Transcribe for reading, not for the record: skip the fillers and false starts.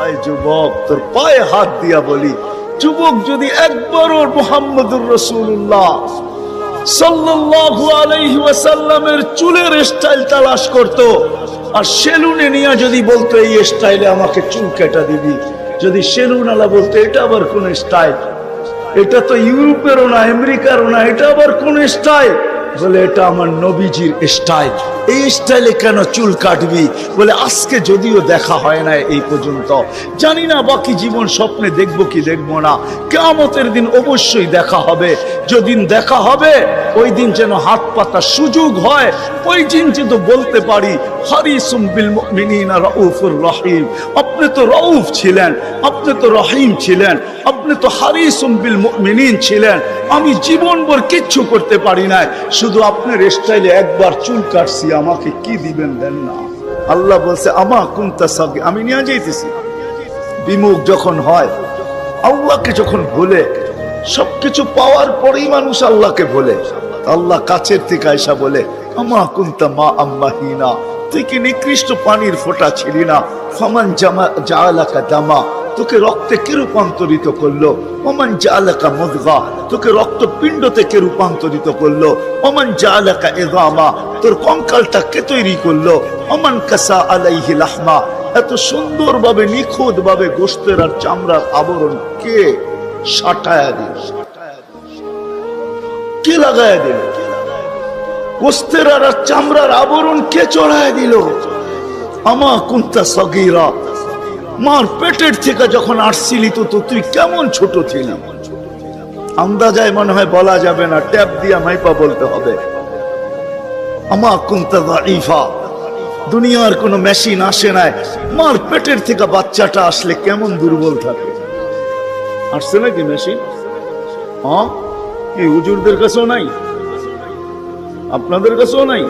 আয় যুবক, তোর পায়ে হাত দিয়া বলি, যুবক যদি একবারও মুহাম্মদুর রাসূলুল্লাহ সাল্লাল্লাহু আলাইহি ওয়াসাল্লামের চুলের স্টাইল তালাশ করত, আর সেলুনে নিয়ে যদি বলতো এই স্টাইলে আমাকে চুল কেটে দিবি, যদি সেলুন আলা বলতো এটা আবার কোন স্টাইল, এটা তো ইউরোপেরও না আমেরিকারও না, এটা আবার কোন স্টাইল, বলে এটা আমার নবীজির স্টাইল, এই স্টাইলে কেন চুল কাটবি? বলে আজকে যদিও দেখা হয় না এই পর্যন্ত, জানি না বাকি জীবন স্বপ্নে দেখবো কি দেখবো না, কিয়ামতের দিন অবশ্যই দেখা হবে, যেদিন দেখা হবে ওই দিন যেন হাত পাতার সুযোগ হয়, ওই দিন যেন বলতে পারি হারিসুম বিল মুমিনিনা রাউফুর রহিম। আপনি তো রাউফ ছিলেন, আপনি তো রহিম ছিলেন, আপনি তো হারিসুম বিল মুমিনিন ছিলেন, আমি জীবনভর কিচ্ছু করতে পারি না, শুধু আপনার স্টাইলে একবার চুল কাটছি, আমাকে কি দিবেন দেন না। আল্লাহ বলছে আমা কুনতা সাগি, আমি নিয়ে যাইতেছি। বিমুখ যখন হয়, আল্লাহকে যখন ভুলে, সবকিছু পাওয়ার পরেই মানুষ আল্লাহকে ভুলে, আল্লাহ কাছের থেকে আয়সা বলে আমা কুনতা মা আম্মাহিনা, তুই কি নিকৃষ্ট পানির ফোঁটা ছিলি না? ফামান জাআলাকা দামা, তোকে রক্তে কে রূপান্তরিত করলো? ওমান জাআলাকা মুদগা, তোকে রক্তপিণ্ডতে কে রূপান্তরিত করলো? ওমান জাআলাকা ইযামা, তোর কঙ্কালটা কে তৈরি করলো? ওমান কাসা আলাইহি লাহমা, এত সুন্দরভাবে নিখুঁতভাবে গোশতের আর চামড়ার আবরণ কে সাটায়া দিল? কে লাগায়া দিল? গোশতের আর চামড়ার আবরণ কে চড়ায়া দিল? আমা কুনতা সাগীরা, মার পেটের থেকে যখন আসছিলি তো তুই কেমন ছোট ছিলি? আন্দাজায় মনে হয় বলা যাবে না, ট্যাপ দিয়া মাইপা বলতে হবে। আমা কুনতা যাইফা, দুনিয়ার কোনো মেশিন আসে নাই, মার পেটের থেকে বাচ্চাটা আসলে কেমন দুর্বল থাকে। আসছে নাকি মেশিন? হ্যাঁ, কি হুজুরদের কাছেও নাই? আপনাদের কাছেও নাই?